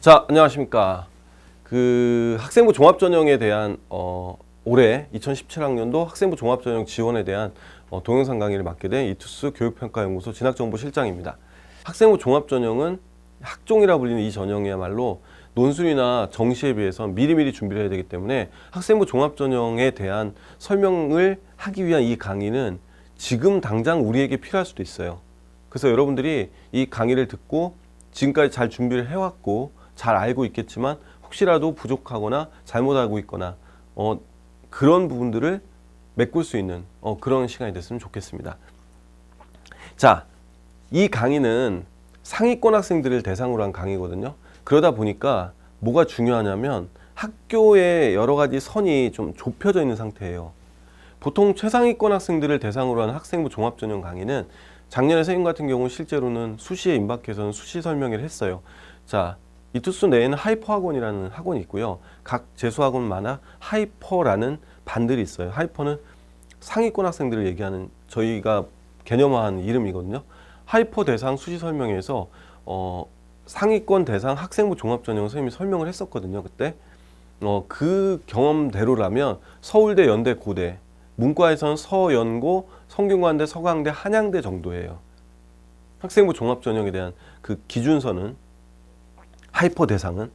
자, 안녕하십니까. 학생부 종합전형에 대한 올해 2017학년도 학생부 종합전형 지원에 대한 동영상 강의를 맡게 된 이투스 교육평가연구소 진학정보실장입니다. 학생부 종합전형은 학종이라 불리는 이 전형이야말로 논술이나 정시에 비해서 미리미리 준비를 해야 되기 때문에 학생부 종합전형에 대한 설명을 하기 위한 이 강의는 지금 당장 우리에게 필요할 수도 있어요. 그래서 여러분들이 이 강의를 듣고 지금까지 잘 준비를 해왔고 잘 알고 있겠지만 혹시라도 부족하거나 잘못 알고 있거나 그런 부분들을 메꿀 수 있는 그런 시간이 됐으면 좋겠습니다. 자, 이 강의는 상위권 학생들을 대상으로 한 강의거든요. 그러다 보니까 뭐가 중요하냐면 학교의 여러 가지 선이 좀 좁혀져 있는 상태예요. 보통 최상위권 학생들을 대상으로 한 학생부 종합전형 강의는 작년에 선생님 같은 경우 실제로는 수시에 임박해서는 수시 설명회를 했어요. 자, 이투스 내에는 하이퍼 학원이라는 학원이 있고요. 각 재수학원마다 하이퍼라는 반들이 있어요. 하이퍼는 상위권 학생들을 얘기하는 저희가 개념화한 이름이거든요. 하이퍼 대상 수시 설명회에서 상위권 대상 학생부 종합전형 선생님이 설명을 했었거든요. 그때 그 경험대로라면 서울대, 연대, 고대, 문과에서는 서연고, 성균관대, 서강대, 한양대 정도예요. 학생부 종합전형에 대한 그 기준선은 하이퍼 대상은.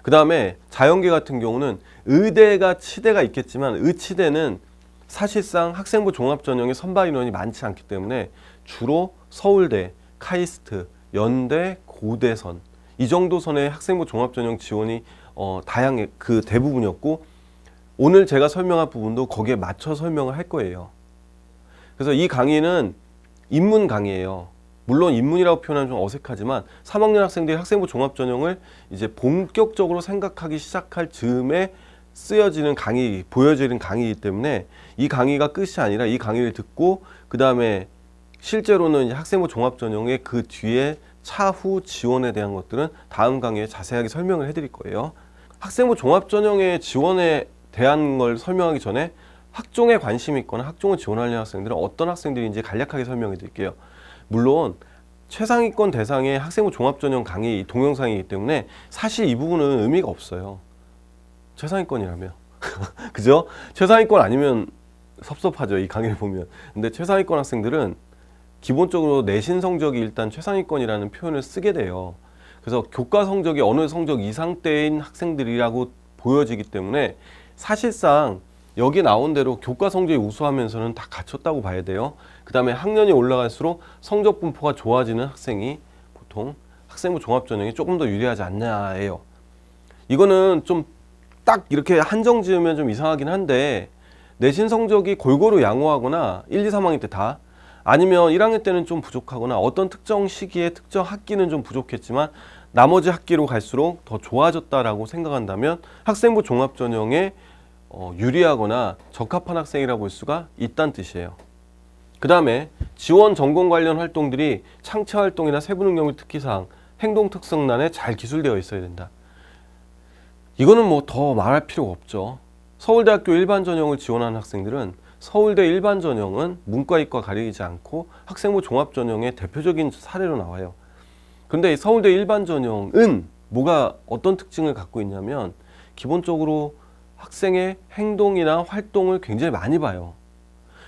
그 다음에 자연계 같은 경우는 의대가 치대가 있겠지만 의치대는 사실상 학생부 종합전형의 선발 인원이 많지 않기 때문에 주로 서울대, 카이스트, 연대, 고대선 이 정도 선의 학생부 종합전형 지원이 다양해 그 대부분이었고 오늘 제가 설명할 부분도 거기에 맞춰 설명을 할 거예요. 그래서 이 강의는 입문 강의예요. 물론 입문이라고 표현하면 좀 어색하지만 3학년 학생들이 학생부 종합전형을 이제 본격적으로 생각하기 시작할 즈음에 쓰여지는 강의, 보여지는 강의이기 때문에 이 강의가 끝이 아니라 이 강의를 듣고 그 다음에 실제로는 이제 학생부 종합전형의 그 뒤에 차후 지원에 대한 것들은 다음 강의에 자세하게 설명을 해드릴 거예요. 학생부 종합전형의 지원에 대한 걸 설명하기 전에 학종에 관심이 있거나 학종을 지원하려는 학생들은 어떤 학생들인지 간략하게 설명해 드릴게요. 물론 최상위권 대상의 학생부 종합전형 강의 동영상이기 때문에 사실 이 부분은 의미가 없어요. 최상위권이라면 그죠? 최상위권 아니면 섭섭하죠, 이 강의를 보면. 근데 최상위권 학생들은 기본적으로 내신 성적이 일단 최상위권이라는 표현을 쓰게 돼요. 그래서 교과 성적이 어느 성적 이상대인 학생들이라고 보여지기 때문에 사실상 여기 나온 대로 교과 성적이 우수하면서는 다 갖췄다고 봐야 돼요. 그 다음에 학년이 올라갈수록 성적 분포가 좋아지는 학생이 보통 학생부 종합전형이 조금 더 유리하지 않냐예요. 이거는 좀 딱 이렇게 한정 지으면 좀 이상하긴 한데 내신 성적이 골고루 양호하거나 1, 2, 3학년 때 다 아니면 1학년 때는 좀 부족하거나 어떤 특정 시기에 특정 학기는 좀 부족했지만 나머지 학기로 갈수록 더 좋아졌다라고 생각한다면 학생부 종합전형에 유리하거나 적합한 학생이라고 볼 수가 있다는 뜻이에요. 그 다음에 지원 전공 관련 활동들이 창체 활동이나 세부 능력 특기사항, 행동 특성란에 잘 기술되어 있어야 된다. 이거는 뭐 더 말할 필요가 없죠. 서울대학교 일반 전형을 지원하는 학생들은 서울대 일반 전형은 문과, 이과 가리지 않고 학생부 종합 전형의 대표적인 사례로 나와요. 근데 이 서울대 일반 전형은 어떤 특징을 갖고 있냐면 기본적으로 학생의 행동이나 활동을 굉장히 많이 봐요.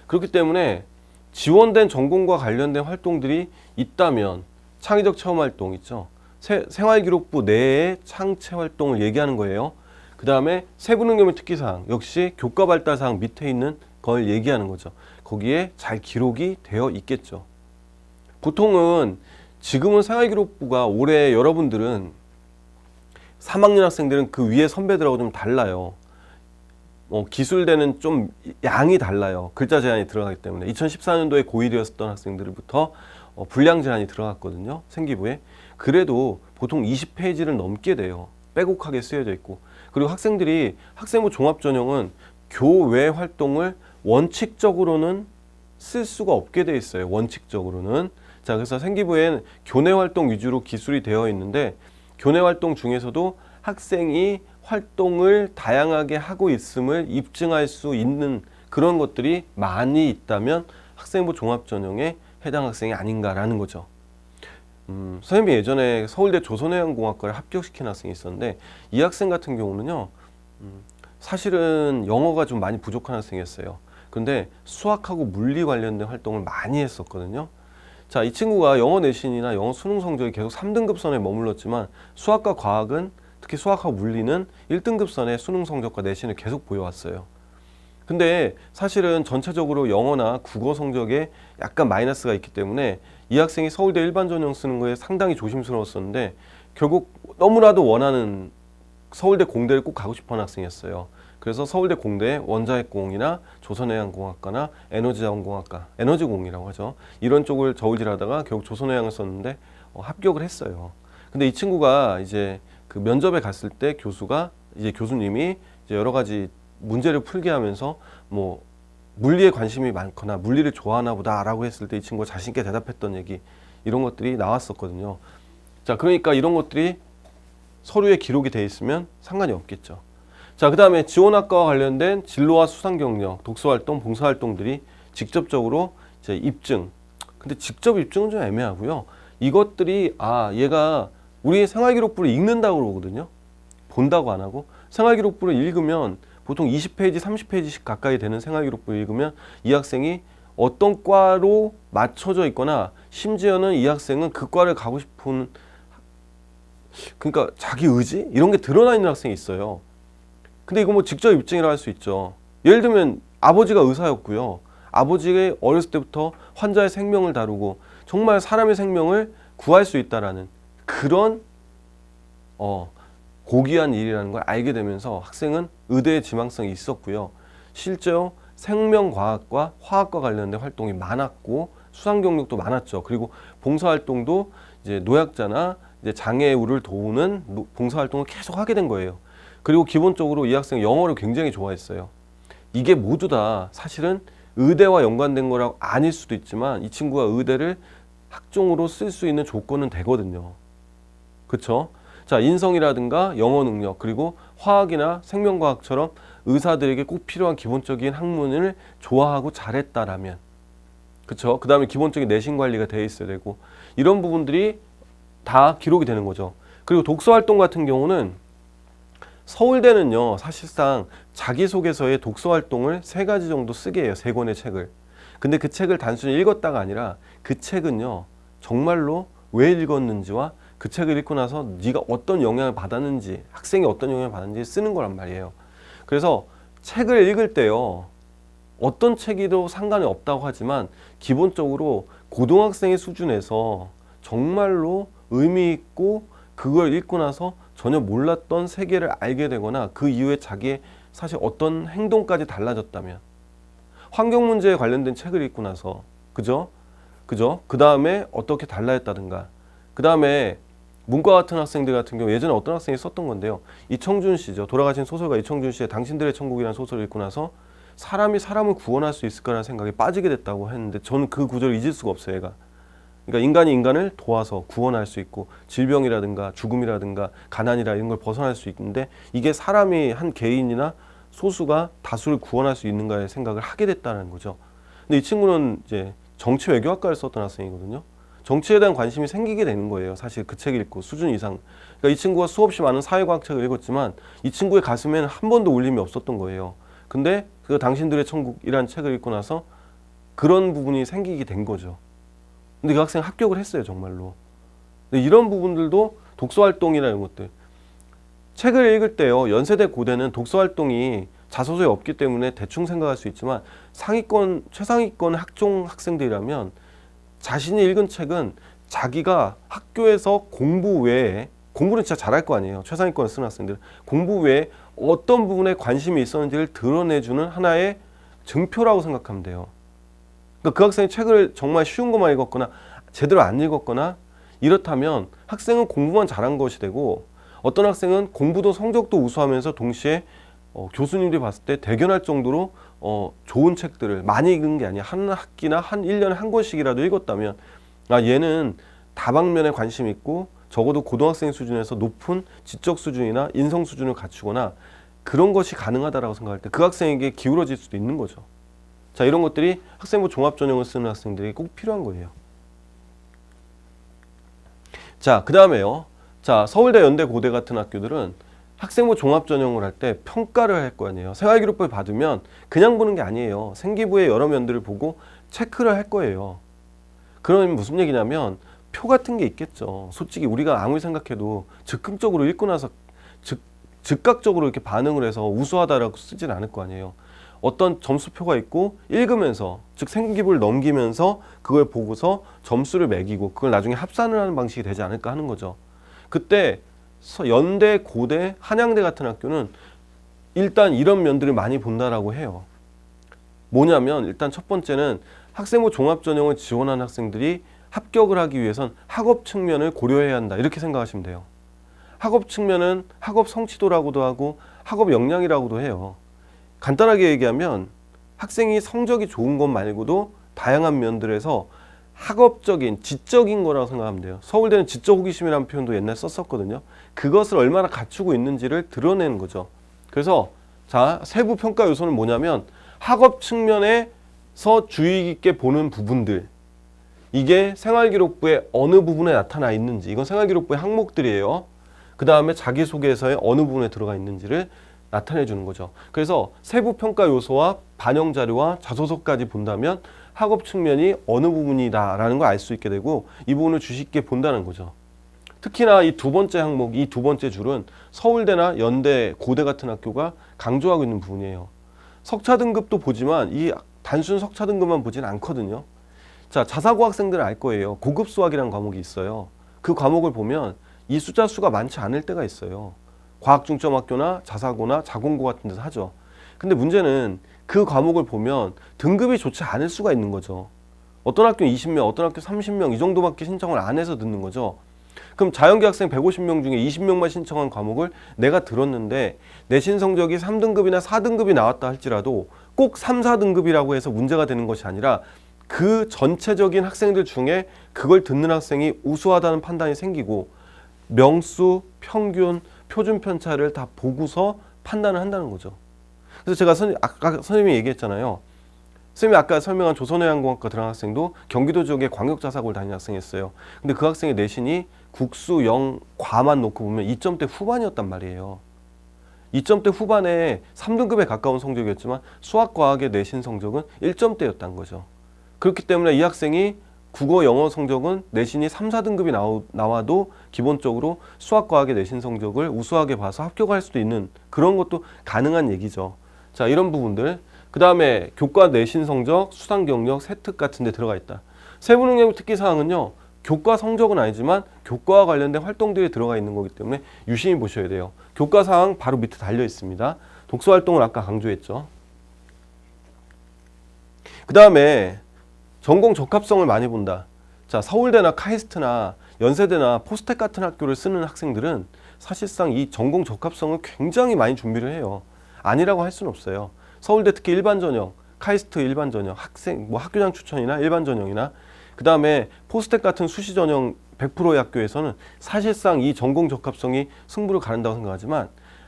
그렇기 때문에 지원된 전공과 관련된 활동들이 있다면 창의적 체험 활동 있죠. 생활기록부 내의 창체 활동을 얘기하는 거예요. 그 다음에 세부 능력 및 특기사항 역시 교과 발달사항 밑에 있는 걸 얘기하는 거죠. 거기에 잘 기록이 되어 있겠죠. 보통은 지금은 생활기록부가 올해 여러분들은 3학년 학생들은 그 위에 선배들하고 좀 달라요. 기술대는 좀 양이 달라요. 글자 제한이 들어가기 때문에 2014년도에 고1이었던 학생들부터 분량 제한이 들어갔거든요. 생기부에. 그래도 보통 20페이지를 넘게 돼요. 빼곡하게 쓰여져 있고. 그리고 학생들이 학생부 종합전형은 교외 활동을 원칙적으로는 쓸 수가 없게 돼 있어요. 원칙적으로는. 자, 그래서 생기부에는 교내 활동 위주로 기술이 되어 있는데 교내 활동 중에서도 학생이 활동을 다양하게 하고 있음을 입증할 수 있는 그런 것들이 많이 있다면 학생부 종합전형에 해당 학생이 아닌가라는 거죠. 선생님이 예전에 서울대 조선해양공학과를 합격시킨 학생이 있었는데 이 학생 같은 경우는요, 사실은 영어가 좀 많이 부족한 학생이었어요. 근데 수학하고 물리 관련된 활동을 많이 했었거든요. 자, 이 친구가 영어 내신이나 영어 수능 성적이 계속 3등급 선에 머물렀지만 수학과 과학은, 특히 수학하고 물리는 1등급 선의 수능 성적과 내신을 계속 보여왔어요. 근데 사실은 전체적으로 영어나 국어 성적에 약간 마이너스가 있기 때문에 이 학생이 서울대 일반 전형 쓰는 거에 상당히 조심스러웠었는데 결국 너무나도 원하는 서울대 공대를 꼭 가고 싶어하는 학생이었어요. 그래서 서울대 공대 원자핵공이나 조선해양공학과나 에너지자원공학과, 에너지공이라고 하죠. 이런 쪽을 저울질하다가 결국 조선해양을 썼는데 합격을 했어요. 근데 이 친구가 이제 그 면접에 갔을 때 교수님이 이제 여러 가지 문제를 풀게 하면서 뭐 물리에 관심이 많거나 물리를 좋아하나 보다라고 했을 때 이 친구가 자신 있게 대답했던 얘기, 이런 것들이 나왔었거든요. 자, 그러니까 이런 것들이 서류에 기록이 돼 있으면 상관이 없겠죠. 자, 그 다음에 지원학과와 관련된 진로와 수상 경력, 독서활동, 봉사활동들이 직접적으로 이제 입증. 근데 직접 입증은 좀 애매하고요. 이것들이 얘가 우리 생활기록부를 읽는다고 그러거든요. 본다고 안 하고. 생활기록부를 읽으면 보통 20페이지, 30페이지씩 가까이 되는 생활기록부를 읽으면 이 학생이 어떤 과로 맞춰져 있거나 심지어는 이 학생은 그 과를 가고 싶은, 그러니까 자기 의지? 이런 게 드러나 있는 학생이 있어요. 근데 이거 뭐 직접 입증이라 할 수 있죠. 예를 들면 아버지가 의사였고요. 아버지가 어렸을 때부터 환자의 생명을 다루고 정말 사람의 생명을 구할 수 있다라는 그런 고귀한 일이라는 걸 알게 되면서 학생은 의대의 지망성이 있었고요. 실제로 생명과학과 화학과 관련된 활동이 많았고 수상 경력도 많았죠. 그리고 봉사활동도 이제 노약자나 이제 장애우를 도우는 봉사활동을 계속 하게 된 거예요. 그리고 기본적으로 이 학생은 영어를 굉장히 좋아했어요. 이게 모두 다 사실은 의대와 연관된 거라고 아닐 수도 있지만 이 친구가 의대를 학종으로 쓸 수 있는 조건은 되거든요. 그렇죠? 자, 인성이라든가 영어 능력, 그리고 화학이나 생명과학처럼 의사들에게 꼭 필요한 기본적인 학문을 좋아하고 잘했다라면, 그렇죠? 그 다음에 기본적인 내신 관리가 돼 있어야 되고, 이런 부분들이 다 기록이 되는 거죠. 그리고 독서활동 같은 경우는 서울대는요, 사실상 자기소개서에 독서활동을 3가지 정도 쓰게 해요. 3권의 책을. 근데 그 책을 단순히 읽었다가 아니라 그 책은요, 정말로 왜 읽었는지와 그 책을 읽고 나서 네가 어떤 영향을 받았는지, 학생이 어떤 영향을 받았는지 쓰는 거란 말이에요. 그래서 책을 읽을 때요, 어떤 책이도 상관이 없다고 하지만 기본적으로 고등학생의 수준에서 정말로 의미 있고 그걸 읽고 나서 전혀 몰랐던 세계를 알게 되거나 그 이후에 자기의 사실 어떤 행동까지 달라졌다면, 환경 문제에 관련된 책을 읽고 나서, 그죠? 그 다음에 어떻게 달라졌다든가, 그 다음에 문과 같은 학생들 같은 경우 예전에 어떤 학생이 썼던 건데요. 이청준 씨죠. 돌아가신 소설가 이청준 씨의 당신들의 천국이라는 소설을 읽고 나서 사람이 사람을 구원할 수 있을까라는 생각에 빠지게 됐다고 했는데 저는 그 구절을 잊을 수가 없어요, 얘가. 그러니까 인간이 인간을 도와서 구원할 수 있고 질병이라든가 죽음이라든가 가난이라 이런 걸 벗어날 수 있는데 이게 사람이 한 개인이나 소수가 다수를 구원할 수 있는가의 생각을 하게 됐다는 거죠. 근데 이 친구는 이제 정치 외교학과를 썼던 학생이거든요. 정치에 대한 관심이 생기게 되는 거예요. 사실 그 책 읽고 수준 이상. 그러니까 이 친구가 수없이 많은 사회과학 책을 읽었지만 이 친구의 가슴에는 한 번도 울림이 없었던 거예요. 근데 그 당신들의 천국이라는 책을 읽고 나서 그런 부분이 생기게 된 거죠. 근데 그 학생은 합격을 했어요, 정말로. 근데 이런 부분들도 독서활동이나 이런 것들. 책을 읽을 때요, 연세대 고대는 독서활동이 자소서에 없기 때문에 대충 생각할 수 있지만 상위권, 최상위권 학종 학생들이라면 자신이 읽은 책은 자기가 학교에서 공부 외에, 공부는 진짜 잘할 거 아니에요. 최상위권을 쓰는 학생들은. 공부 외에 어떤 부분에 관심이 있었는지를 드러내주는 하나의 증표라고 생각하면 돼요. 그러니까 그 학생이 책을 정말 쉬운 것만 읽었거나 제대로 안 읽었거나 이렇다면 학생은 공부만 잘한 것이 되고 어떤 학생은 공부도 성적도 우수하면서 동시에 교수님들이 봤을 때 대견할 정도로 좋은 책들을 많이 읽은 게 아니야. 한 학기나 한 1년에 한 권씩이라도 읽었다면 얘는 다방면에 관심이 있고 적어도 고등학생 수준에서 높은 지적 수준이나 인성 수준을 갖추거나 그런 것이 가능하다라고 생각할 때 그 학생에게 기울어질 수도 있는 거죠. 자, 이런 것들이 학생부 종합전형을 쓰는 학생들에게 꼭 필요한 거예요. 자, 그 다음에요. 자, 서울대, 연대, 고대 같은 학교들은 학생부 종합전형을 할 때 평가를 할 거 아니에요. 생활기록부를 받으면 그냥 보는 게 아니에요. 생기부의 여러 면들을 보고 체크를 할 거예요. 그러면 무슨 얘기냐면 표 같은 게 있겠죠. 솔직히 우리가 아무리 생각해도 즉흥적으로 읽고 나서 즉각적으로 이렇게 반응을 해서 우수하다라고 쓰진 않을 거 아니에요. 어떤 점수표가 있고 읽으면서, 즉 생기부를 넘기면서 그걸 보고서 점수를 매기고 그걸 나중에 합산을 하는 방식이 되지 않을까 하는 거죠. 그때 연대, 고대, 한양대 같은 학교는 일단 이런 면들을 많이 본다라고 해요. 뭐냐면 일단 첫 번째는 학생부 종합전형을 지원한 학생들이 합격을 하기 위해선 학업 측면을 고려해야 한다, 이렇게 생각하시면 돼요. 학업 측면은 학업 성취도라고도 하고 학업 역량이라고도 해요. 간단하게 얘기하면 학생이 성적이 좋은 것 말고도 다양한 면들에서 학업적인, 지적인 거라고 생각하면 돼요. 서울대는 지적 호기심이라는 표현도 옛날에 썼었거든요. 그것을 얼마나 갖추고 있는지를 드러내는 거죠. 그래서 자, 세부 평가 요소는 뭐냐면 학업 측면에서 주의 깊게 보는 부분들, 이게 생활기록부의 어느 부분에 나타나 있는지, 이건 생활기록부의 항목들이에요. 그 다음에 자기소개서의 어느 부분에 들어가 있는지를 나타내 주는 거죠. 그래서 세부 평가 요소와 반영 자료와 자소서까지 본다면 학업 측면이 어느 부분이다라는 걸 알 수 있게 되고 이 부분을 주의 깊게 본다는 거죠. 특히나 이 두 번째 항목, 이 두 번째 줄은 서울대나 연대, 고대 같은 학교가 강조하고 있는 부분이에요. 석차 등급도 보지만 이 단순 석차 등급만 보진 않거든요. 자, 자사고 학생들은 알 거예요. 고급 수학이라는 과목이 있어요. 그 과목을 보면 이 숫자 수가 많지 않을 때가 있어요. 과학중점학교나 자사고나 자공고 같은 데서 하죠. 근데 문제는 그 과목을 보면 등급이 좋지 않을 수가 있는 거죠. 어떤 학교는 20명, 어떤 학교 30명 이 정도밖에 신청을 안 해서 듣는 거죠. 그럼 자연계 학생 150명 중에 20명만 신청한 과목을 내가 들었는데 내신 성적이 3등급이나 4등급이 나왔다 할지라도 꼭 3, 4등급이라고 해서 문제가 되는 것이 아니라 그 전체적인 학생들 중에 그걸 듣는 학생이 우수하다는 판단이 생기고 명수, 평균, 표준 편차를 다 보고서 판단을 한다는 거죠. 그래서 제가 아까 선생님이 얘기했잖아요. 선생님이 아까 설명한 조선해양공학과 들어간 학생도 경기도 지역의 광역자사고를 다니는 학생이었어요. 근데 그 학생의 내신이 국수, 영, 과만 놓고 보면 2점대 후반이었단 말이에요. 2점대 후반에 3등급에 가까운 성적이었지만 수학과학의 내신 성적은 1점대였다는 거죠. 그렇기 때문에 이 학생이 국어, 영어 성적은 내신이 3, 4등급이 나와도 기본적으로 수학과학의 내신 성적을 우수하게 봐서 합격할 수도 있는 그런 것도 가능한 얘기죠. 자, 이런 부분들. 그 다음에 교과 내신 성적, 수상 경력, 세특 같은 데 들어가 있다. 세부능력 특기사항은요. 교과 성적은 아니지만 교과와 관련된 활동들이 들어가 있는 거기 때문에 유심히 보셔야 돼요. 교과 사항 바로 밑에 달려 있습니다. 독서활동을 아까 강조했죠. 그 다음에 전공 적합성을 많이 본다. 자, 서울대나 카이스트나 연세대나 포스텍 같은 학교를 쓰는 학생들은 사실상 이 전공 적합성을 굉장히 많이 준비를 해요. 아니라고 할 수는 없어요. 서울대 특히 일반 전형, 카이스트 일반 전형, 학교장 추천이나 일반 전형이나 그 다음에 포스텍 같은 수시 전형 100%의 학교에서는 사실상 이 전공 적합성이 승부를 가른다고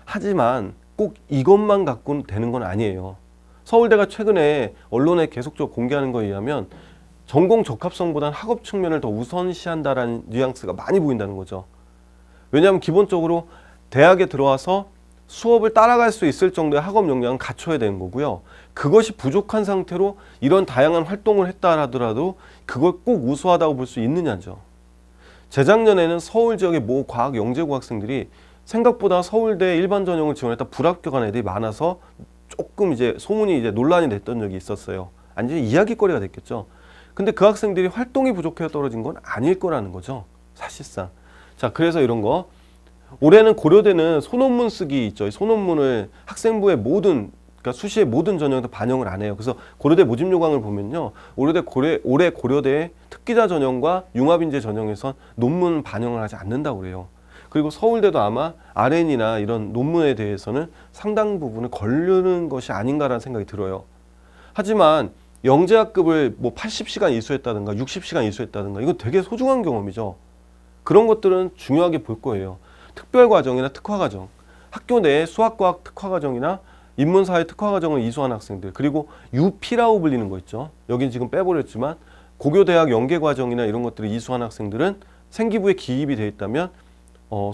하지만 꼭 이것만 갖고는 되는 건 아니에요. 서울대가 최근에 언론에 계속적으로 공개하는 거에 의하면 전공 적합성보다는 학업 측면을 더 우선시한다라는 뉘앙스가 많이 보인다는 거죠. 왜냐하면 기본적으로 대학에 들어와서 수업을 따라갈 수 있을 정도의 학업 역량은 갖춰야 되는 거고요. 그것이 부족한 상태로 이런 다양한 활동을 했다 하더라도 그걸 꼭 우수하다고 볼 수 있느냐죠. 재작년에는 서울 지역의 모 과학 영재고 학생들이 생각보다 서울대 일반 전형을 지원했다 불합격한 애들이 많아서 조금 이제 소문이 이제 논란이 됐던 적이 있었어요. 완전히 이야기거리가 됐겠죠. 근데 그 학생들이 활동이 부족해서 떨어진 건 아닐 거라는 거죠. 사실상. 자, 그래서 이런 거. 올해는 고려대는 소논문 쓰기 있죠. 이 소논문을 학생부의 그러니까 수시의 모든 전형에서 반영을 안 해요. 그래서 고려대 모집 요강을 보면요. 올해 고려대의 특기자 전형과 융합인재 전형에선 논문 반영을 하지 않는다고 그래요. 그리고 서울대도 아마 RN이나 이런 논문에 대해서는 상당 부분을 거르는 것이 아닌가라는 생각이 들어요. 하지만 영재학급을 뭐 80시간 이수했다든가 60시간 이수했다든가 이건 되게 소중한 경험이죠. 그런 것들은 중요하게 볼 거예요. 특별과정이나 특화과정, 학교 내에 수학과학 특화과정이나 인문사회 특화과정을 이수한 학생들, 그리고 UP라고 불리는 거 있죠. 여긴 지금 빼버렸지만 고교대학 연계과정이나 이런 것들을 이수한 학생들은 생기부에 기입이 돼 있다면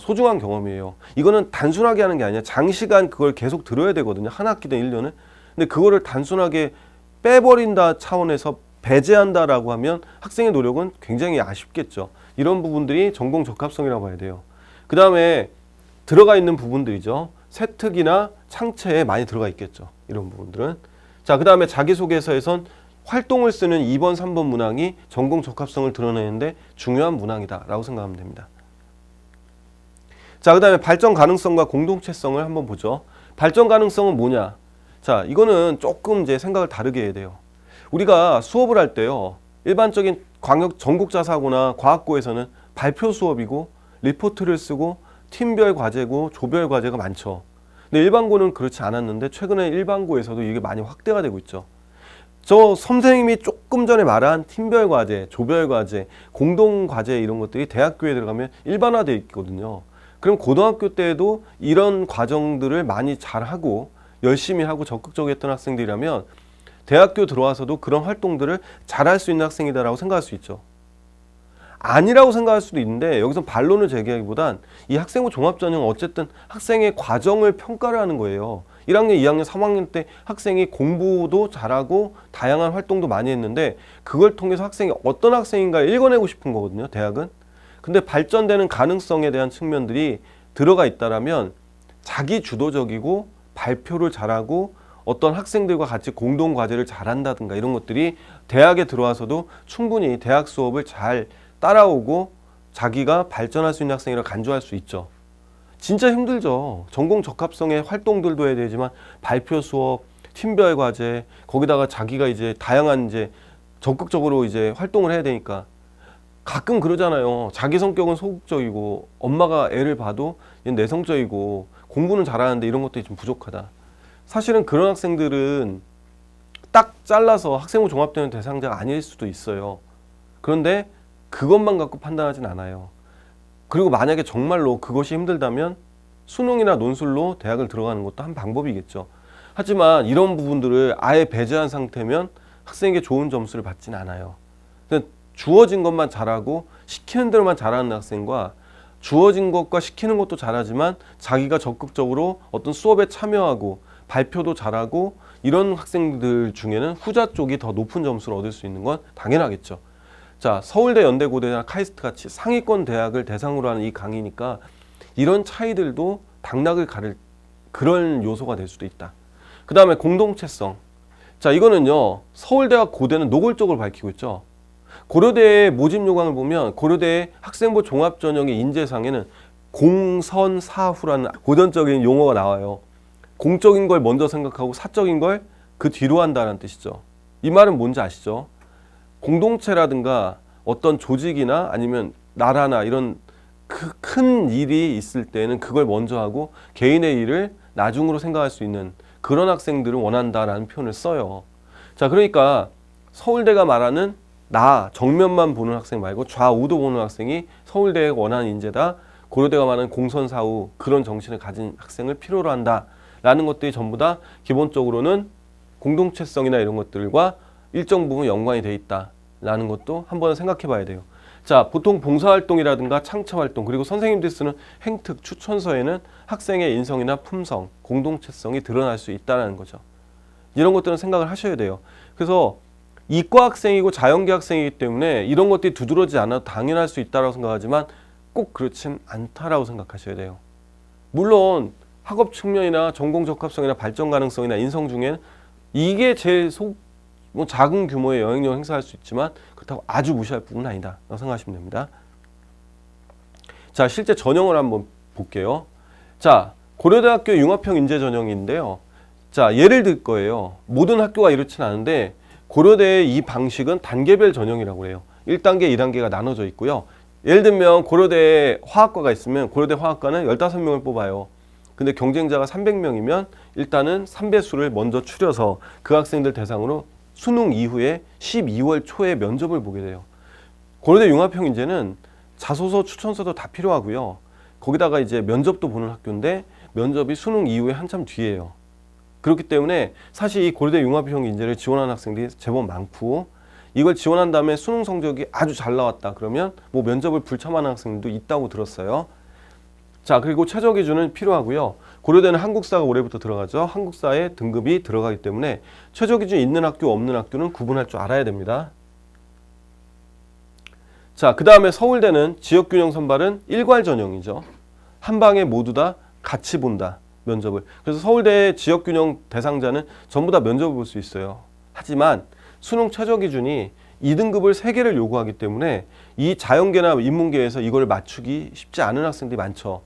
소중한 경험이에요. 이거는 단순하게 하는 게 아니라 장시간 그걸 계속 들어야 되거든요. 한 학기든 1년은. 근데 그거를 단순하게 빼버린다 차원에서 배제한다라고 하면 학생의 노력은 굉장히 아쉽겠죠. 이런 부분들이 전공 적합성이라고 봐야 돼요. 그 다음에 들어가 있는 부분들이죠. 세특이나 창체에 많이 들어가 있겠죠. 이런 부분들은. 자, 그 다음에 자기소개서에선 활동을 쓰는 2번, 3번 문항이 전공 적합성을 드러내는데 중요한 문항이다라고 생각하면 됩니다. 자, 그 다음에 발전 가능성과 공동체성을 한번 보죠. 발전 가능성은 뭐냐? 자, 이거는 조금 이제 생각을 다르게 해야 돼요. 우리가 수업을 할 때요, 일반적인 광역 전국자사고나 과학고에서는 발표 수업이고 리포트를 쓰고 팀별 과제고 조별 과제가 많죠. 근데 일반고는 그렇지 않았는데 최근에 일반고에서도 이게 많이 확대가 되고 있죠. 저 선생님이 조금 전에 말한 팀별 과제, 조별 과제, 공동 과제 이런 것들이 대학교에 들어가면 일반화되어 있거든요. 그럼 고등학교 때에도 이런 과정들을 많이 잘하고 열심히 하고 적극적으로 했던 학생들이라면 대학교 들어와서도 그런 활동들을 잘할 수 있는 학생이다라고 생각할 수 있죠. 아니라고 생각할 수도 있는데 여기서 반론을 제기하기보단 이 학생부 종합전형은 어쨌든 학생의 과정을 평가를 하는 거예요. 1학년, 2학년, 3학년 때 학생이 공부도 잘하고 다양한 활동도 많이 했는데 그걸 통해서 학생이 어떤 학생인가를 읽어내고 싶은 거거든요, 대학은. 근데 발전되는 가능성에 대한 측면들이 들어가 있다라면 자기 주도적이고 발표를 잘하고 어떤 학생들과 같이 공동 과제를 잘한다든가 이런 것들이 대학에 들어와서도 충분히 대학 수업을 잘 따라오고 자기가 발전할 수 있는 학생이라고 간주할 수 있죠. 진짜 힘들죠. 전공 적합성의 활동들도 해야 되지만 발표 수업, 팀별 과제, 거기다가 자기가 이제 다양한 이제 적극적으로 이제 활동을 해야 되니까 가끔 그러잖아요. 자기 성격은 소극적이고 엄마가 애를 봐도 얘는 내성적이고 공부는 잘하는데 이런 것들이 좀 부족하다. 사실은 그런 학생들은 딱 잘라서 학생부 종합전형 대상자가 아닐 수도 있어요. 그런데 그것만 갖고 판단하진 않아요. 그리고 만약에 정말로 그것이 힘들다면 수능이나 논술로 대학을 들어가는 것도 한 방법이겠죠. 하지만 이런 부분들을 아예 배제한 상태면 학생에게 좋은 점수를 받지는 않아요. 주어진 것만 잘하고 시키는 대로만 잘하는 학생과 주어진 것과 시키는 것도 잘하지만 자기가 적극적으로 어떤 수업에 참여하고 발표도 잘하고 이런 학생들 중에는 후자 쪽이 더 높은 점수를 얻을 수 있는 건 당연하겠죠. 자, 서울대, 연대고대나 카이스트 같이 상위권 대학을 대상으로 하는 이 강의니까 이런 차이들도 당락을 가를 그런 요소가 될 수도 있다. 그 다음에 공동체성. 자, 이거는요, 서울대와 고대는 노골적으로 밝히고 있죠. 고려대의 모집 요강을 보면 고려대의 학생부 종합전형의 인재상에는 공선사후라는 고전적인 용어가 나와요. 공적인 걸 먼저 생각하고 사적인 걸 그 뒤로 한다는 뜻이죠. 이 말은 뭔지 아시죠? 공동체라든가 어떤 조직이나 아니면 나라나 이런 큰 일이 있을 때는 그걸 먼저 하고 개인의 일을 나중으로 생각할 수 있는 그런 학생들을 원한다라는 표현을 써요. 자, 그러니까 서울대가 말하는 나 정면만 보는 학생 말고 좌우도 보는 학생이 서울대가 원하는 인재다. 고려대가 말하는 공선사후 그런 정신을 가진 학생을 필요로 한다라는 것들이 전부 다 기본적으로는 공동체성이나 이런 것들과 일정 부분 연관이 돼 있다라는 것도 한번 생각해 봐야 돼요. 자, 보통 봉사활동이라든가 창차활동 그리고 선생님들이 쓰는 행특, 추천서에는 학생의 인성이나 품성, 공동체성이 드러날 수 있다는 거죠. 이런 것들은 생각을 하셔야 돼요. 그래서 이과 학생이고 자연계 학생이기 때문에 이런 것들이 두드러지지 않아도 당연할 수 있다고 생각하지만 꼭 그렇진 않다라고 생각하셔야 돼요. 물론 학업 측면이나 전공 적합성이나 발전 가능성이나 인성 중에는 이게 제일 뭐 작은 규모의 영향력을 행사할 수 있지만 그렇다고 아주 무시할 부분은 아니다 라고 생각하시면 됩니다. 자, 실제 전형을 한번 볼게요. 자, 고려대학교 융합형 인재 전형인데요. 자, 예를 들 거예요. 모든 학교가 이렇진 않은데 고려대의 이 방식은 단계별 전형이라고 해요. 1단계, 2단계가 나눠져 있고요. 예를 들면 고려대에 화학과가 있으면 고려대 화학과는 15명을 뽑아요. 근데 경쟁자가 300명이면 일단은 3배수를 먼저 추려서 그 학생들 대상으로 수능 이후에 12월 초에 면접을 보게 돼요. 고려대 융합형 인재는 자소서, 추천서도 다 필요하고요. 거기다가 이제 면접도 보는 학교인데 면접이 수능 이후에 한참 뒤에요. 그렇기 때문에 사실 이 고려대 융합형 인재를 지원하는 학생들이 제법 많고 이걸 지원한 다음에 수능 성적이 아주 잘 나왔다. 그러면 뭐 면접을 불참하는 학생들도 있다고 들었어요. 자, 그리고 최저 기준은 필요하고요. 고려대는 한국사가 올해부터 들어가죠. 한국사에 등급이 들어가기 때문에 최저 기준이 있는 학교, 없는 학교는 구분할 줄 알아야 됩니다. 자, 그 다음에 서울대는 지역균형 선발은 일괄 전형이죠. 한 방에 모두 다 같이 본다, 면접을. 그래서 서울대 지역균형 대상자는 전부 다 면접을 볼 수 있어요. 하지만 수능 최저 기준이 2등급을 3개를 요구하기 때문에 이 자연계나 인문계에서 이걸 맞추기 쉽지 않은 학생들이 많죠.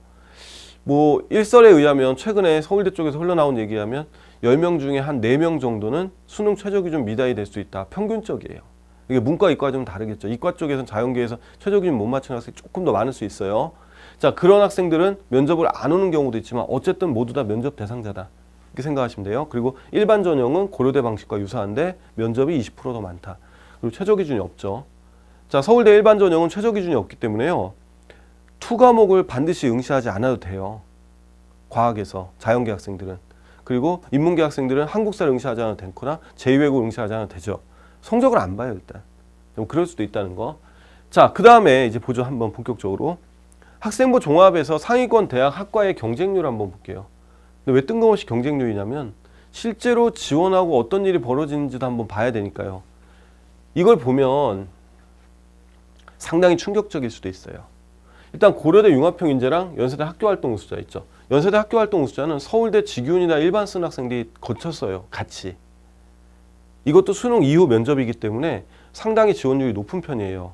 뭐 일설에 의하면 최근에 서울대 쪽에서 흘러나온 얘기에 하면 10명 중에 한 4명 정도는 수능 최저 기준 미달이 될 수 있다. 평균적이에요. 이게 문과, 이과 좀 다르겠죠. 이과 쪽에서는 자연계에서 최저 기준 못 맞추는 학생이 조금 더 많을 수 있어요. 자, 그런 학생들은 면접을 안 오는 경우도 있지만 어쨌든 모두 다 면접 대상자다. 이렇게 생각하시면 돼요. 그리고 일반 전형은 고려대 방식과 유사한데 면접이 20% 더 많다. 그리고 최저 기준이 없죠. 자, 서울대 일반 전형은 최저 기준이 없기 때문에요. 2과목을 반드시 응시하지 않아도 돼요. 과학에서 자연계 학생들은. 그리고 인문계 학생들은 한국사를 응시하지 않아도 되거나 제2외국어 응시하지 않아도 되죠. 성적을 안 봐요, 일단. 좀 그럴 수도 있다는 거. 자, 그 다음에 이제 보죠. 한번 본격적으로. 학생부 종합에서 상위권 대학 학과의 경쟁률 한번 볼게요. 근데 왜 뜬금없이 경쟁률이냐면 실제로 지원하고 어떤 일이 벌어지는지도 한번 봐야 되니까요. 이걸 보면 상당히 충격적일 수도 있어요. 일단 고려대 융합형 인재랑 연세대 학교활동 우수자 있죠. 연세대 학교활동 우수자는 서울대 직윤이나 일반 쓰는 학생들이 거쳤어요. 같이. 이것도 수능 이후 면접이기 때문에 상당히 지원율이 높은 편이에요.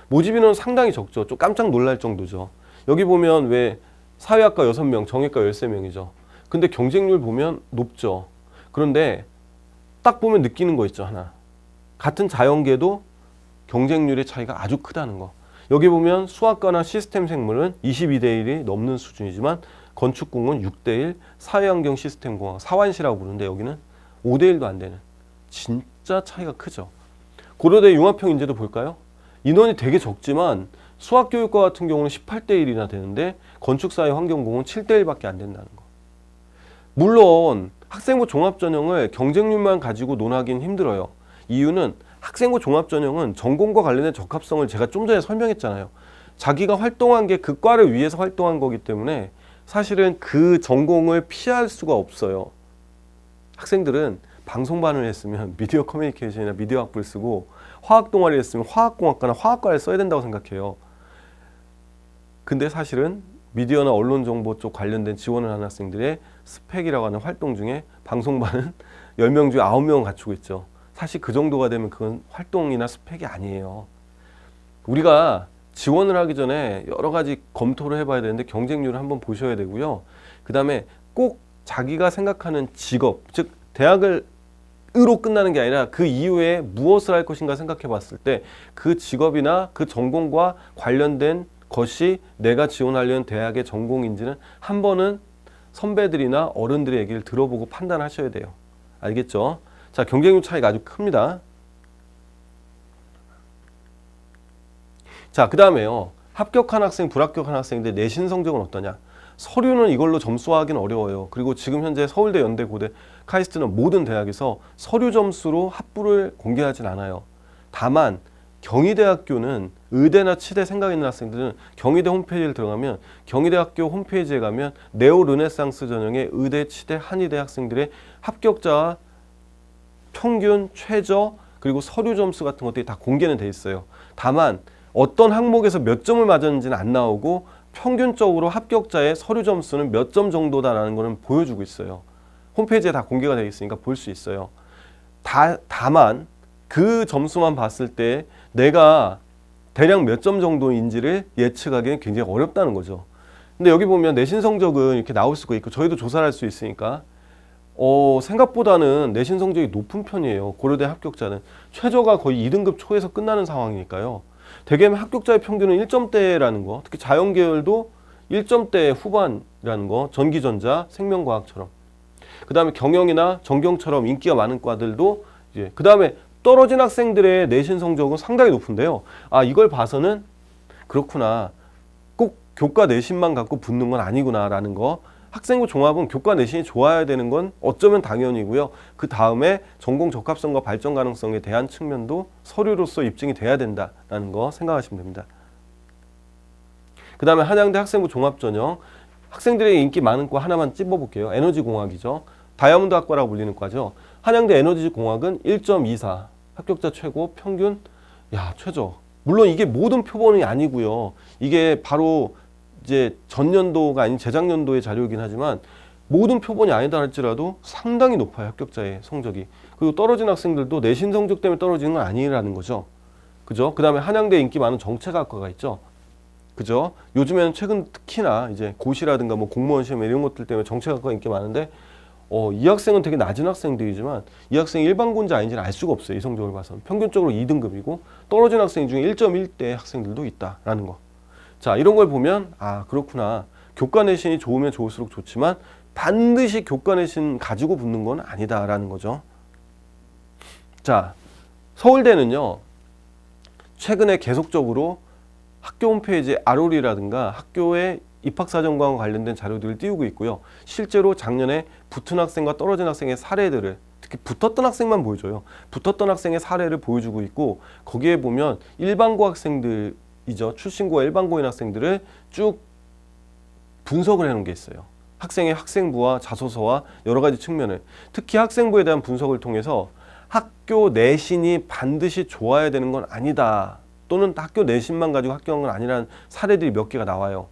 모집 인원은 상당히 적죠. 좀 깜짝 놀랄 정도죠. 여기 보면 왜 사회학과 6명, 정외과 13명이죠. 근데 경쟁률 보면 높죠. 그런데 딱 보면 느끼는 거 있죠, 하나. 같은 자연계도 경쟁률의 차이가 아주 크다는 거. 여기 보면 수학과나 시스템 생물은 22대 1이 넘는 수준이지만 건축공은 6대 1, 사회환경 시스템공학, 사환시라고 부르는데 여기는 5대 1도 안 되는 진짜 차이가 크죠. 고려대 융합형 인재도 볼까요? 인원이 되게 적지만 수학교육과 같은 경우는 18대 1이나 되는데 건축사회환경공은 7대 1밖에 안 된다는 거. 물론 학생부 종합전형을 경쟁률만 가지고 논하기는 힘들어요. 이유는 학생부 종합전형은 전공과 관련된 적합성을 제가 좀 전에 설명했잖아요. 자기가 활동한 게 그 과를 위해서 활동한 거기 때문에 사실은 그 전공을 피할 수가 없어요. 학생들은 방송반을 했으면 미디어 커뮤니케이션이나 미디어 학부를 쓰고 화학 동아리를 했으면 화학공학과나 화학과를 써야 된다고 생각해요. 근데 사실은 미디어나 언론정보 쪽 관련된 지원을 하는 학생들의 스펙이라고 하는 활동 중에 방송반은 10명 중에 9명은 갖추고 있죠. 사실 그 정도가 되면 그건 활동이나 스펙이 아니에요. 우리가 지원을 하기 전에 여러 가지 검토를 해봐야 되는데 경쟁률을 한번 보셔야 되고요. 그 다음에 꼭 자기가 생각하는 직업, 즉 대학을 으로 끝나는 게 아니라 그 이후에 무엇을 할 것인가 생각해 봤을 때 그 직업이나 그 전공과 관련된 것이 내가 지원하려는 대학의 전공인지는 한 번은 선배들이나 어른들의 얘기를 들어보고 판단하셔야 돼요. 알겠죠? 자, 경쟁률 차이가 아주 큽니다. 자, 그 다음에요. 합격한 학생, 불합격한 학생들 내신 성적은 어떠냐? 서류는 이걸로 점수화하기는 어려워요. 그리고 지금 현재 서울대, 연대, 고대, 카이스트는 모든 대학에서 서류 점수로 합부를 공개하진 않아요. 다만 경희대학교는 의대나 치대 생각 있는 학생들은 경희대 홈페이지를 들어가면 경희대학교 홈페이지에 가면 네오 르네상스 전형의 의대, 치대, 한의대 학생들의 합격자와 평균, 최저, 그리고 서류 점수 같은 것들이 다 공개는 돼 있어요. 다만 어떤 항목에서 몇 점을 맞았는지는 안 나오고 평균적으로 합격자의 서류 점수는 몇 점 정도다라는 거는 보여주고 있어요. 홈페이지에 다 공개가 되어 있으니까 볼 수 있어요. 다만 그 점수만 봤을 때 내가 대략 몇 점 정도인지를 예측하기는 굉장히 어렵다는 거죠. 근데 여기 보면 내신 성적은 이렇게 나올 수가 있고 저희도 조사를 할 수 있으니까 생각보다는 내신 성적이 높은 편이에요. 고려대 합격자는. 최저가 거의 2등급 초에서 끝나는 상황이니까요. 대개는 합격자의 평균은 1점대라는 거, 특히 자연계열도 1점대 후반이라는 거, 전기전자, 생명과학처럼. 그 다음에 경영이나 전경처럼 인기가 많은 과들도 이제 그 다음에 떨어진 학생들의 내신 성적은 상당히 높은데요. 아, 이걸 봐서는 그렇구나. 꼭 교과 내신만 갖고 붙는 건 아니구나라는 거 학생부 종합은 교과 내신이 좋아야 되는 건 어쩌면 당연이고요. 그 다음에 전공 적합성과 발전 가능성에 대한 측면도 서류로서 입증이 돼야 된다라는 거 생각하시면 됩니다. 그 다음에 한양대 학생부 종합전형, 학생들에게 인기 많은 과 하나만 찝어볼게요. 에너지공학이죠. 다이아몬드 학과라고 불리는 과죠. 한양대 에너지공학은 1.24, 합격자 최고, 평균 최저. 물론 이게 모든 표본이 아니고요. 이게 바로 이제 전년도가 아닌 재작년도의 자료이긴 하지만 모든 표본이 아니다 할지라도 상당히 높아요. 합격자의 성적이. 그리고 떨어진 학생들도 내신 성적 때문에 떨어지는 건 아니라는 거죠. 그죠? 그 다음에 한양대 인기 많은 정책학과가 있죠. 그죠? 요즘에는 최근 특히나 이제 고시라든가 뭐 공무원 시험 이런 것들 때문에 정책학과 인기 많은데 이 학생은 되게 낮은 학생들이지만 이 학생이 일반고인지 아닌지는 알 수가 없어요. 이 성적을 봐서. 평균적으로 2등급이고 떨어진 학생 중에 1.1대 학생들도 있다라는 거. 자, 이런 걸 보면 그렇구나. 교과 내신이 좋으면 좋을수록 좋지만 반드시 교과 내신 가지고 붙는 건 아니다라는 거죠. 자, 서울대는요. 최근에 계속적으로 학교 홈페이지에 ROL이라든가 학교의 입학사정과 관련된 자료들을 띄우고 있고요. 실제로 작년에 붙은 학생과 떨어진 학생의 사례들을, 특히 붙었던 학생만 보여줘요. 붙었던 학생의 사례를 보여주고 있고, 거기에 보면 일반고 학생들이죠. 출신고와 일반고인 학생들을 쭉 분석을 해놓은 게 있어요. 학생의 학생부와 자소서와 여러 가지 측면을, 특히 학생부에 대한 분석을 통해서 학교 내신이 반드시 좋아야 되는 건 아니다, 또는 학교 내신만 가지고 합격한 건 아니라는 사례들이 몇 개가 나와요.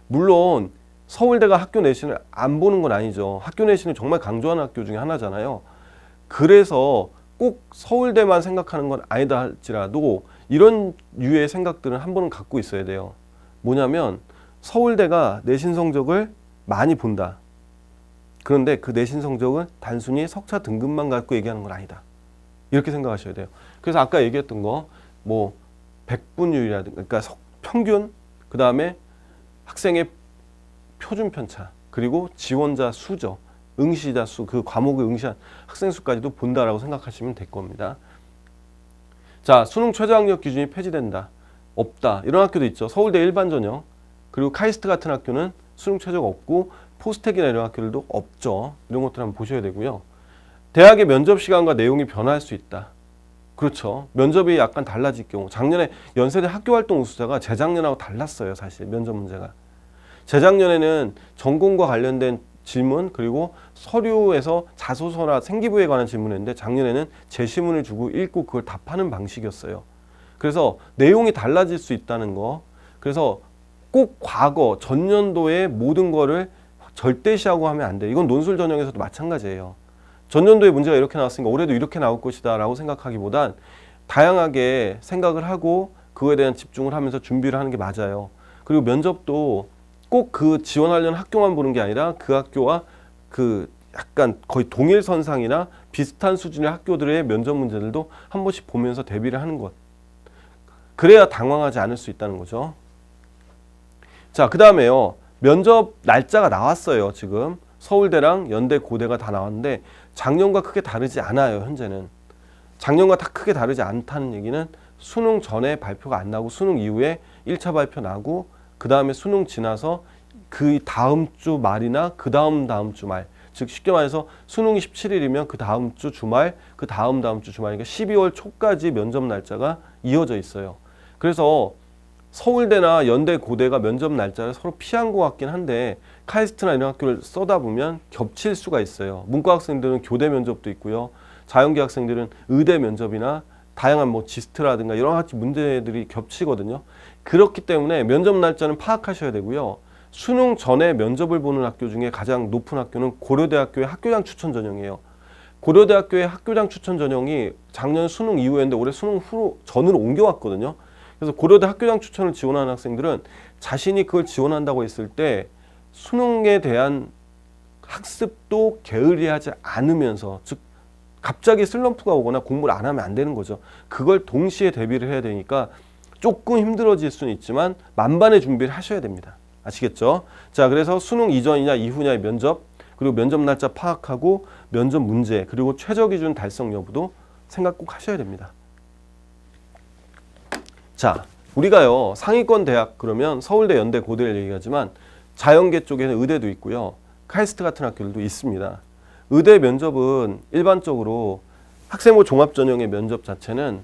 물론 서울대가 학교 내신을 안 보는 건 아니죠. 학교 내신을 정말 강조하는 학교 중에 하나잖아요. 그래서 꼭 서울대만 생각하는 건 아니다 할지라도 이런 유의 생각들은 한 번은 갖고 있어야 돼요. 뭐냐면 서울대가 내신 성적을 많이 본다. 그런데 그 내신 성적은 단순히 석차 등급만 갖고 얘기하는 건 아니다. 이렇게 생각하셔야 돼요. 그래서 아까 얘기했던 거 뭐 백분율이라든가, 그러니까 평균, 그 다음에 학생의 표준 편차, 그리고 지원자 수죠. 응시자 수, 그 과목을 응시한 학생 수까지도 본다라고 생각하시면 될 겁니다. 자, 수능 최저학력 기준이 폐지된다. 없다. 이런 학교도 있죠. 서울대 일반 전형, 그리고 카이스트 같은 학교는 수능 최저가 없고 포스텍이나 이런 학교들도 없죠. 이런 것들 한번 보셔야 되고요. 대학의 면접 시간과 내용이 변화할 수 있다. 그렇죠. 면접이 약간 달라질 경우, 작년에 연세대 학교활동 우수자가 재작년하고 달랐어요. 사실 면접 문제가. 재작년에는 전공과 관련된 질문, 그리고 서류에서 자소서나 생기부에 관한 질문을 했는데 작년에는 제시문을 주고 읽고 그걸 답하는 방식이었어요. 그래서 내용이 달라질 수 있다는 거. 그래서 꼭 과거 전년도의 모든 거를 절대시하고 하면 안 돼. 이건 논술 전형에서도 마찬가지예요. 전년도에 문제가 이렇게 나왔으니까 올해도 이렇게 나올 것이다 라고 생각하기보단 다양하게 생각을 하고 그거에 대한 집중을 하면서 준비를 하는 게 맞아요. 그리고 면접도 꼭 그 지원하려는 학교만 보는 게 아니라 그 학교와 그 약간 거의 동일선상이나 비슷한 수준의 학교들의 면접 문제들도 한 번씩 보면서 대비를 하는 것. 그래야 당황하지 않을 수 있다는 거죠. 자, 그 다음에요. 면접 날짜가 나왔어요. 지금 서울대랑 연대, 고대가 다 나왔는데 작년과 크게 다르지 않아요. 현재는. 작년과 다 크게 다르지 않다는 얘기는 수능 전에 발표가 안 나고 수능 이후에 1차 발표 나고 그 다음에 수능 지나서 그 다음 주 말이나 그 다음 주 말, 즉 쉽게 말해서 수능이 17일이면 그 다음 주 주말, 그 다음 주 주말이니까 12월 초까지 면접 날짜가 이어져 있어요. 그래서 서울대나 연대, 고대가 면접 날짜를 서로 피한 것 같긴 한데 카이스트나 이런 학교를 써다 보면 겹칠 수가 있어요. 문과 학생들은 교대 면접도 있고요. 자연계 학생들은 의대 면접이나 다양한 뭐 지스트라든가 여러 가지 문제들이 겹치거든요. 그렇기 때문에 면접 날짜는 파악하셔야 되고요. 수능 전에 면접을 보는 학교 중에 가장 높은 학교는 고려대학교의 학교장 추천 전형이에요. 고려대학교의 학교장 추천 전형이 작년 수능 이후였는데 올해 수능 전으로 옮겨왔거든요. 그래서 고려대 학교장 추천을 지원하는 학생들은 자신이 그걸 지원한다고 했을 때 수능에 대한 학습도 게을리하지 않으면서, 즉 갑자기 슬럼프가 오거나 공부를 안 하면 안 되는 거죠. 그걸 동시에 대비를 해야 되니까 조금 힘들어질 수는 있지만 만반의 준비를 하셔야 됩니다. 아시겠죠? 자, 그래서 수능 이전이냐 이후냐의 면접, 그리고 면접 날짜 파악하고 면접 문제, 그리고 최저 기준 달성 여부도 생각 꼭 하셔야 됩니다. 자, 우리가요 상위권 대학 그러면 서울대, 연대, 고대를 얘기하지만 자연계 쪽에는 의대도 있고요. 카이스트 같은 학교들도 있습니다. 의대 면접은 일반적으로 학생부 종합전형의 면접 자체는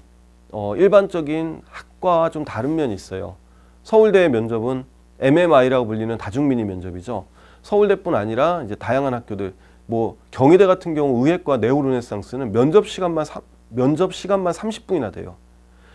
일반적인 학과와 좀 다른 면이 있어요. 서울대의 면접은 MMI라고 불리는 다중민의 면접이죠. 서울대뿐 아니라 이제 다양한 학교들, 뭐 경희대 같은 경우 의예과 네오르네상스는 면접 시간만 30분이나 돼요.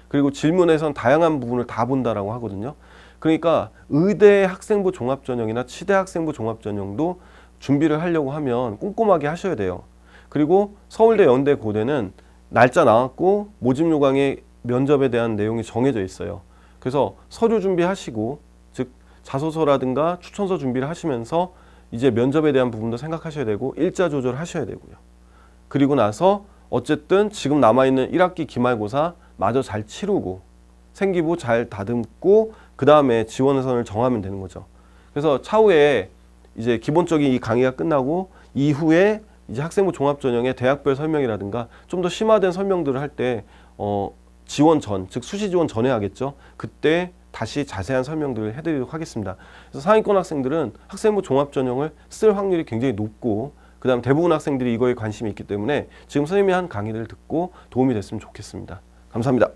그리고 질문에선 다양한 부분을 다 본다라고 하거든요. 그러니까 의대 학생부 종합전형이나 치대 학생부 종합전형도 준비를 하려고 하면 꼼꼼하게 하셔야 돼요. 그리고 서울대, 연대, 고대는 날짜 나왔고 모집 요강에 면접에 대한 내용이 정해져 있어요. 그래서 서류 준비하시고, 즉 자소서라든가 추천서 준비를 하시면서 이제 면접에 대한 부분도 생각하셔야 되고 일자 조절하셔야 되고요. 그리고 나서 어쨌든 지금 남아있는 1학기 기말고사 마저 잘 치르고 생기부 잘 다듬고 그 다음에 지원선을 정하면 되는 거죠. 그래서 차후에 이제 기본적인 이 강의가 끝나고 이후에 이제 학생부 종합전형의 대학별 설명이라든가 좀 더 심화된 설명들을 할 때 지원 전, 즉 수시 지원 전에 하겠죠. 그때 다시 자세한 설명들을 해드리도록 하겠습니다. 그래서 상위권 학생들은 학생부 종합전형을 쓸 확률이 굉장히 높고 그 다음 대부분 학생들이 이거에 관심이 있기 때문에 지금 선생님이 한 강의를 듣고 도움이 됐으면 좋겠습니다. 감사합니다.